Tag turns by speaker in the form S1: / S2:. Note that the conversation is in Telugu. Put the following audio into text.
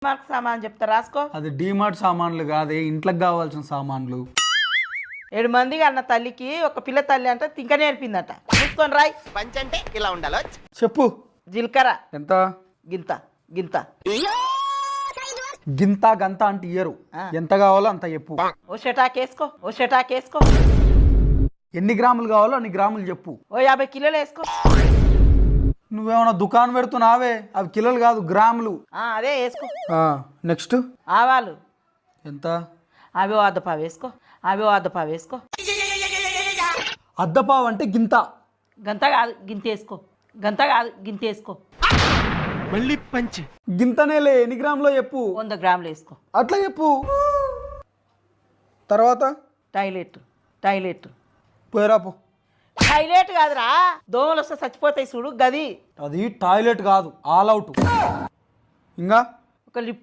S1: మార్క్ సామాన్ చెప్తా రాసుకో.
S2: అది డీమార్ట్ సామాన్లు కాదే, ఇంట్లోకి కావాల్సిన సామాన్లు.
S1: 7 మందికి అన్న తల్లికి ఒక పిల్ల తల్లి అంటే తింక నేర్పిందట. చూసుకొని రాయ్.
S3: పంచ్ అంటే ఇలా ఉండాలో.
S2: చెప్పు.
S1: జీలకర్ర
S2: ఎంత?
S1: గింత గింత.
S2: గింత గంత అంటే ఇయ్యరు, ఎంత కావాలో అంత చెప్పు.
S1: ఓ షటాకేసుకో.
S2: ఎన్ని గ్రాములు కావాలో అన్ని గ్రాములు చెప్పు.
S1: ఓ 50 కిలోలు వేసుకో.
S2: నువ్వేమన్నా దుకాణం పెడుతున్నావే, అవి కిలోలు కాదు గ్రాములు.
S1: అదే వేసుకో.
S2: నెక్స్ట్
S1: ఆవాలు
S2: ఎంత?
S1: అవి అద్దపావు వేసుకో.
S2: అద్దపావు అంటే గింత.
S1: గంత కాదు గింత వేసుకో.
S3: మళ్ళీ పంచ్.
S2: గింతనేలే, ఎన్ని గ్రాములో చెప్పు.
S1: 100 గ్రాములు వేసుకో.
S2: అట్లా చెప్పు. తర్వాత
S1: టాయిలెట్
S2: పోయరాపు.
S1: టాయిలెట్ కాదురా, దోమలు వస్తే చచ్చిపోతాయి చూడు గది.
S2: అది టాయిలెట్ కాదు, ఆల్ అవుట్. ఇంకా
S1: ఒక లిప్